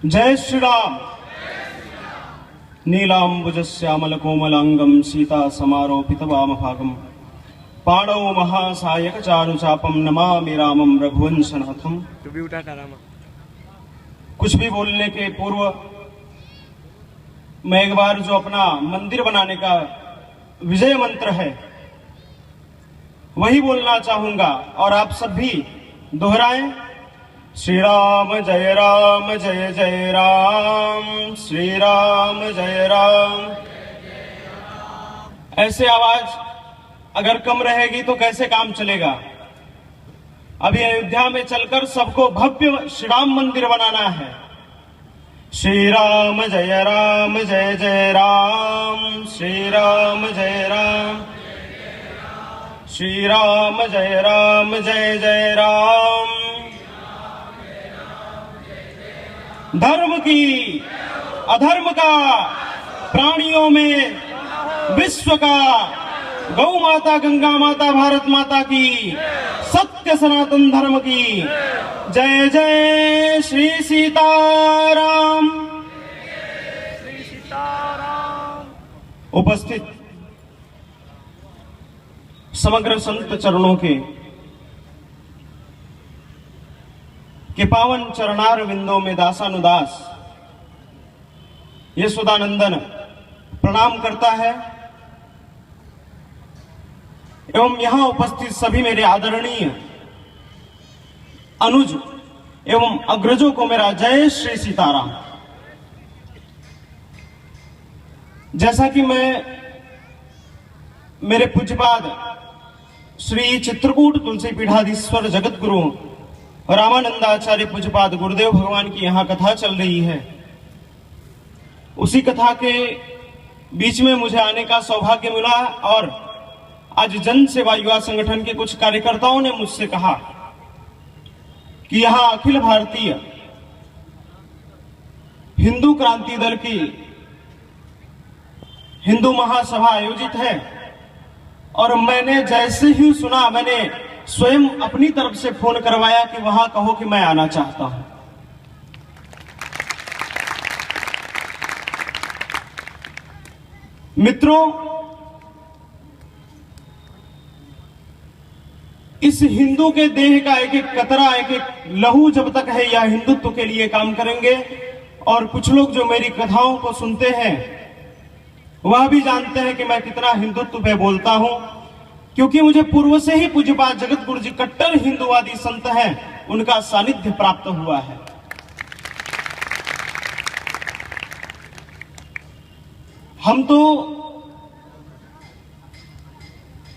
जय श्री राम। नीलाम्बुजश्यामलकोमलांगं सीता समारोपित वामभागं पाणौ महासायक चारुचापं नमामि रामं रघुवंशनाथं। कुछ भी बोलने के पूर्व मैं एक बार जो अपना मंदिर बनाने का विजय मंत्र है वही बोलना चाहूंगा और आप सब भी दोहराएं। श्री राम जय राम, श्री राम जय राम। ऐसे आवाज अगर कम रहेगी तो कैसे काम चलेगा। अभी अयोध्या में चलकर सबको भव्य श्री राम मंदिर बनाना है। श्री राम जय राम, श्री राम जय राम, श्री राम जय राम। धर्म की अधर्म का, प्राणियों में विश्व का, गौ माता गंगा माता भारत माता की, सत्य सनातन धर्म की जय जय श्री सीताराम। उपस्थित समग्र संत चरणों के पावन चरणार विंदों में दासानुदास यशोदानंदन प्रणाम करता है एवं यहां उपस्थित सभी मेरे आदरणीय अनुज एवं अग्रजों को मेरा जय श्री सीताराम। जैसा कि मैं मेरे पूज्यपाद श्री चित्रकूट तुलसी पीठाधीश्वर जगत गुरु रामानंदाचार्य पूज्यपाद गुरुदेव भगवान की यहां कथा चल रही है, उसी कथा के बीच में मुझे आने का सौभाग्य मिला और आज जन सेवा युवा संगठन के कुछ कार्यकर्ताओं ने मुझसे कहा कि यहां अखिल भारतीय हिंदू क्रांति दल की हिंदू महासभा आयोजित है और मैंने जैसे ही सुना मैंने स्वयं अपनी तरफ से फोन करवाया कि वहां कहो कि मैं आना चाहता हूं। मित्रों, इस हिंदू के देह का एक एक कतरा, एक एक लहू जब तक है यह हिंदुत्व के लिए काम करेंगे। और कुछ लोग जो मेरी कथाओं को सुनते हैं वह भी जानते हैं कि मैं कितना हिंदुत्व पे बोलता हूं, क्योंकि मुझे पूर्व से ही पूज्यपाद जगत गुरु जी कट्टर हिंदुवादी संत हैं, उनका सानिध्य प्राप्त हुआ है। हम तो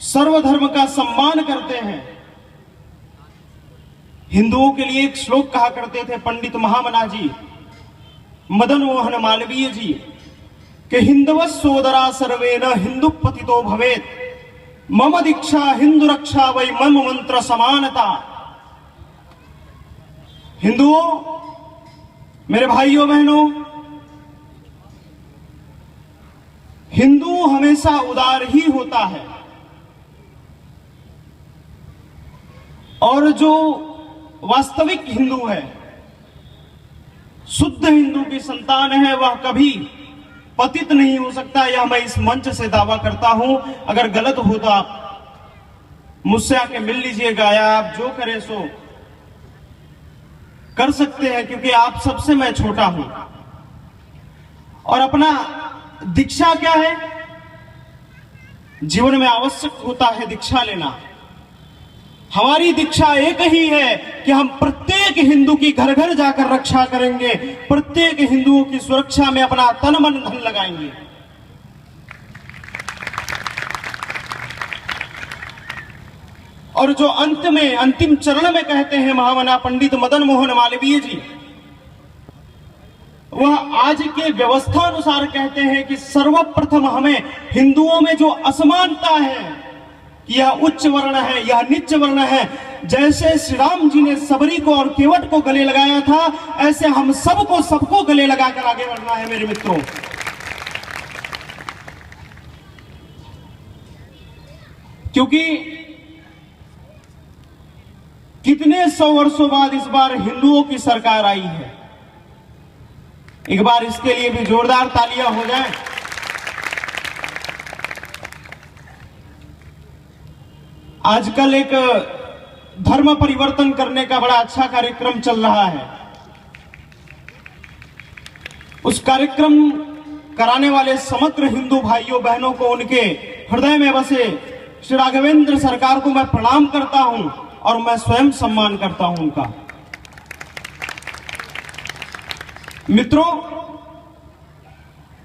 सर्वधर्म का सम्मान करते हैं। हिंदुओं के लिए एक श्लोक कहा करते थे पंडित महामना जी, मदन मोहन मालवीय जी, कि हिंदव सोदरा सर्वेन हिंदु पतितो भवेत, मम दीक्षा हिंदू रक्षा वै मम मंत्र समानता। हिंदुओं, मेरे भाइयों बहनों, हिंदू हमेशा उदार ही होता है और जो वास्तविक हिंदू है, शुद्ध हिंदू की संतान है, वह कभी पतित नहीं हो सकता। यह मैं इस मंच से दावा करता हूं। अगर गलत हो तो आप मुझसे आके मिल लीजिएगा या आप जो करें सो कर सकते हैं, क्योंकि आप सबसे मैं छोटा हूं। और अपना दीक्षा क्या है, जीवन में आवश्यक होता है दीक्षा लेना। हमारी दीक्षा एक ही है कि हम प्रत्येक हिंदू की घर घर जाकर रक्षा करेंगे, प्रत्येक हिंदुओं की सुरक्षा में अपना तन मन धन लगाएंगे। और जो अंत में अंतिम चरण में कहते हैं महामना पंडित मदन मोहन मालवीय जी, वह आज के व्यवस्था अनुसार कहते हैं कि सर्वप्रथम हमें हिंदुओं में जो असमानता है, यह उच्च वर्ण है, यह नीच वर्ण है, जैसे श्री राम जी ने सबरी को और केवट को गले लगाया था, ऐसे हम सबको गले लगाकर आगे बढ़ना है मेरे मित्रों। क्योंकि कितने सौ वर्षों बाद इस बार हिंदुओं की सरकार आई है। एक बार इसके लिए भी जोरदार तालियां हो जाएं। आजकल एक धर्म परिवर्तन करने का बड़ा अच्छा कार्यक्रम चल रहा है। उस कार्यक्रम कराने वाले समग्र हिंदू भाइयों बहनों को उनके हृदय में बसे श्री राघवेंद्र सरकार को मैं प्रणाम करता हूं और मैं स्वयं सम्मान करता हूं उनका। मित्रों,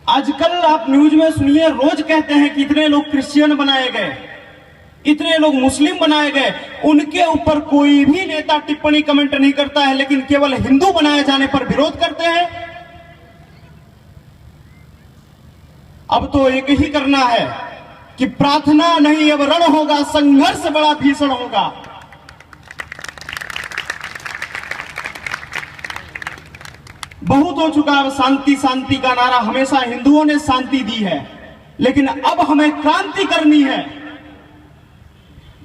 आजकल आप न्यूज में सुनिए, रोज कहते हैं कि इतने लोग क्रिश्चियन बनाए गए, इतने लोग मुस्लिम बनाए गए। उनके ऊपर कोई भी नेता टिप्पणी कमेंट नहीं करता है, लेकिन केवल हिंदू बनाए जाने पर विरोध करते हैं। अब तो एक ही करना है कि प्रार्थना नहीं, अब रण होगा, संघर्ष बड़ा भीषण होगा। बहुत हो चुका है शांति शांति का नारा, हमेशा हिंदुओं ने शांति दी है, लेकिन अब हमें क्रांति करनी है।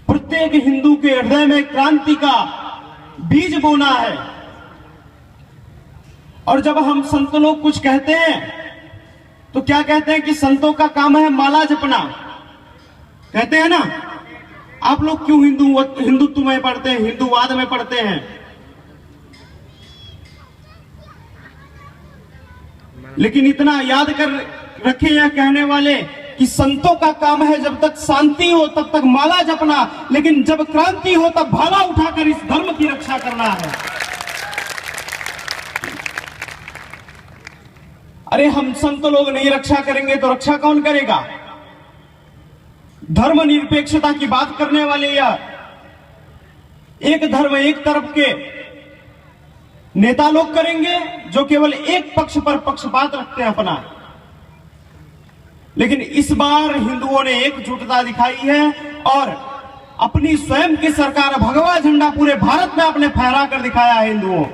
प्रत्येक हिंदू के हृदय में क्रांति का बीज बोना है। और जब हम संत लोग कुछ कहते हैं तो क्या कहते हैं कि संतों का काम है माला जपना, कहते हैं ना। आप लोग क्यों हिंदुत्व में पढ़ते हैं, हिंदूवाद में पढ़ते हैं? लेकिन इतना याद कर रखे या कहने वाले कि संतों का काम है जब तक शांति हो तब तक माला जपना, लेकिन जब क्रांति हो तब भाला उठाकर इस धर्म की रक्षा करना है। अरे हम संत लोग नहीं रक्षा करेंगे तो रक्षा कौन करेगा? धर्म निरपेक्षता की बात करने वाले या एक धर्म एक तरफ के नेता लोग करेंगे जो केवल एक पक्ष पर पक्षपात रखते हैं अपना। लेकिन इस बार हिंदुओं ने एकजुटता दिखाई है और अपनी स्वयं की सरकार भगवा झंडा पूरे भारत में आपने फहरा कर दिखाया है। हिंदुओं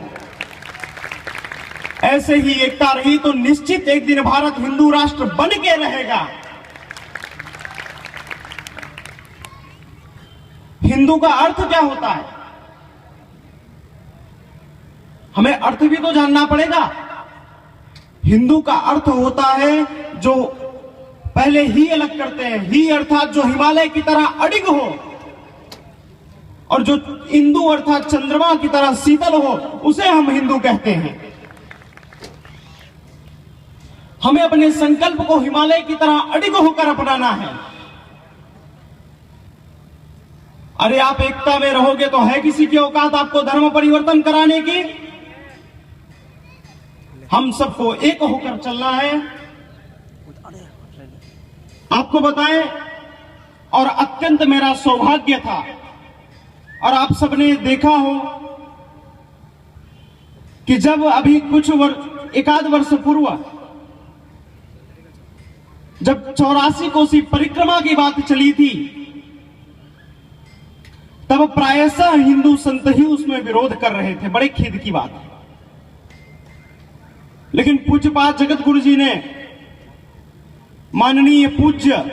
ऐसे ही एकता रही तो निश्चित एक दिन भारत हिंदू राष्ट्र बन के रहेगा। हिंदू का अर्थ क्या होता है, हमें अर्थ भी तो जानना पड़ेगा। हिंदू का अर्थ होता है जो पहले ही अलग करते हैं, ही अर्थात जो हिमालय की तरह अडिग हो, और जो इंदु अर्थात चंद्रमा की तरह शीतल हो, उसे हम हिंदू कहते हैं। हमें अपने संकल्प को हिमालय की तरह अडिग होकर अपनाना है। अरे आप एकता में रहोगे तो है किसी की औकात आपको धर्म परिवर्तन कराने की? हम सबको एक होकर चलना है। आपको बताएं, और अत्यंत मेरा सौभाग्य था, और आप सबने देखा हो कि जब अभी कुछ एकाध वर्ष पूर्व जब 84 कोसी परिक्रमा की बात चली थी, तब प्रायशः हिंदू संत ही उसमें विरोध कर रहे थे। बड़े खेद की बात है। लेकिन पूज्यपाद जगत गुरु जी ने माननीय पूज्य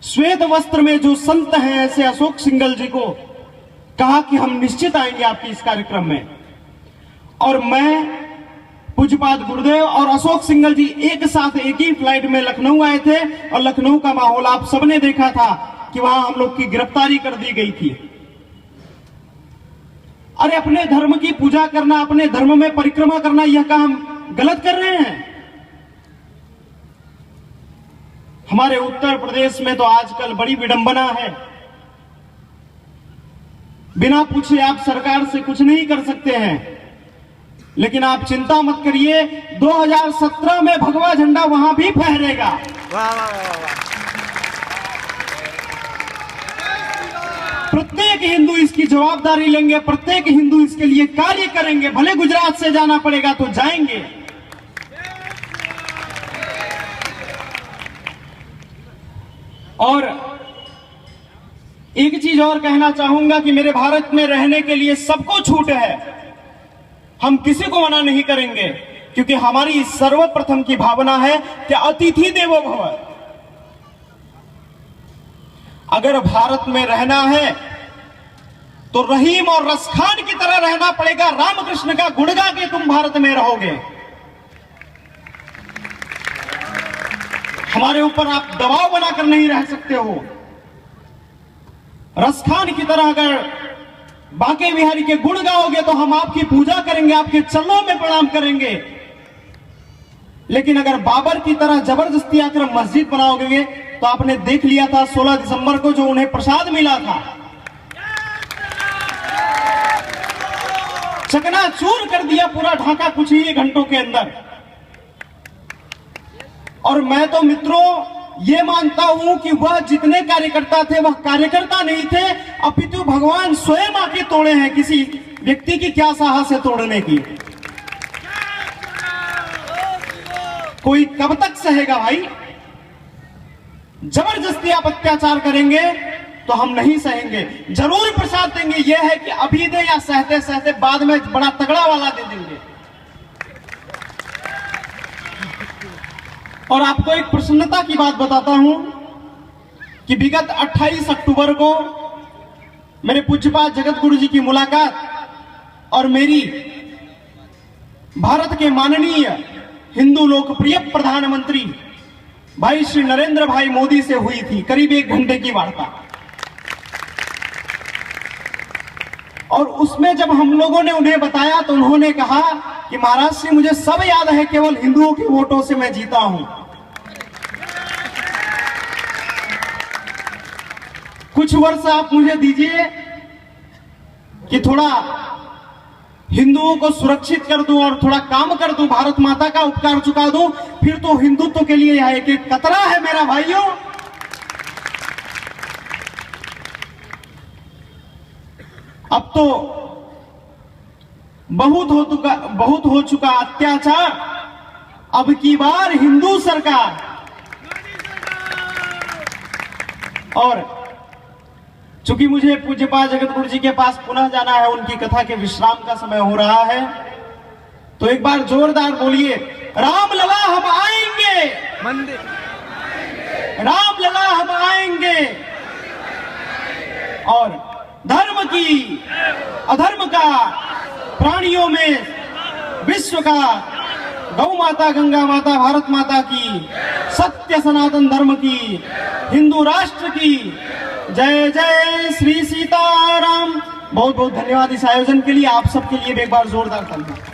श्वेत वस्त्र में जो संत हैं ऐसे अशोक सिंघल जी को कहा कि हम निश्चित आएंगे आपके इस कार्यक्रम में। और मैं, पूज्यपाद गुरुदेव और अशोक सिंघल जी एक साथ एक ही फ्लाइट में लखनऊ आए थे, और लखनऊ का माहौल आप सबने देखा था कि वहां हम लोग की गिरफ्तारी कर दी गई थी। अरे अपने धर्म की पूजा करना, अपने धर्म में परिक्रमा करना, यह काम गलत कर रहे हैं? हमारे उत्तर प्रदेश में तो आजकल बड़ी विडंबना है। बिना पूछे आप सरकार से कुछ नहीं कर सकते हैं। लेकिन आप चिंता मत करिए, 2017 में भगवा झंडा वहां भी फहरेगा। वाह वाह वाह वाह। प्रत्येक हिंदू इसकी जवाबदारी लेंगे, प्रत्येक हिंदू इसके लिए कार्य करेंगे। भले गुजरात से जाना पड़ेगा तो जाएंगे। और एक चीज और कहना चाहूंगा कि मेरे भारत में रहने के लिए सबको छूट है। हम किसी को मना नहीं करेंगे, क्योंकि हमारी सर्वप्रथम की भावना है कि अतिथि देवो भव। अगर भारत में रहना है तो रहीम और रसखान की तरह रहना पड़ेगा। रामकृष्ण का गुण गा के तुम भारत में रहोगे। हमारे ऊपर आप दबाव बनाकर नहीं रह सकते हो। रसखान की तरह अगर बांके बिहारी के गुण गाओगे तो हम आपकी पूजा करेंगे, आपके चरणों में प्रणाम करेंगे। लेकिन अगर बाबर की तरह जबरदस्ती आकर मस्जिद बनाओगे तो आपने देख लिया था 16 दिसंबर को जो उन्हें प्रसाद मिला था, चकनाचूर कर दिया पूरा ढाका कुछ ही घंटों के अंदर। और मैं तो मित्रों ये मानता हूं कि वह जितने कार्यकर्ता थे वह कार्यकर्ता नहीं थे, अपितु भगवान स्वयं आके तोड़े हैं। किसी व्यक्ति की क्या साहस है तोड़ने की? कोई कब तक सहेगा भाई? जबरदस्ती आप अत्याचार करेंगे तो हम नहीं सहेंगे, जरूर प्रसाद देंगे। यह है कि अभी दे या सहते सहते बाद में बड़ा तगड़ा वाला दे देंगे। और आपको एक प्रसन्नता की बात बताता हूं कि विगत 28 अक्टूबर को मेरे पूज्यपाद जगत गुरु जी की मुलाकात और मेरी भारत के माननीय हिंदू लोकप्रिय प्रधानमंत्री भाई श्री नरेंद्र भाई मोदी से हुई थी, करीब 1 घंटे की वार्ता। और उसमें जब हम लोगों ने उन्हें बताया तो उन्होंने कहा कि महाराज जी मुझे सब याद है, केवल हिंदुओं के वोटों से मैं जीता हूं। कुछ वर्ष आप मुझे दीजिए कि थोड़ा हिंदुओं को सुरक्षित कर दूं और थोड़ा काम कर दूं, भारत माता का उपकार चुका दूं, फिर तो हिंदुत्व के लिए यह एक कतरा है मेरा भाइयों। अब तो बहुत हो चुका अत्याचार, अब की बार हिंदू सरकार। और चूंकि मुझे पूज्यपाद जगत गुरु जी के पास पुनः जाना है, उनकी कथा के विश्राम का समय हो रहा है, तो एक बार जोरदार बोलिए, राम लला हम आएंगे, राम लला हम आएंगे। और धर्म की अधर्म का, प्राणियों में विश्व का, गौ माता गंगा माता भारत माता की, सत्य सनातन धर्म की, हिंदू राष्ट्र की जय जय श्री सीताराम। बहुत बहुत धन्यवाद इस आयोजन के लिए। आप सबके लिए एक बार जोरदार तालियां।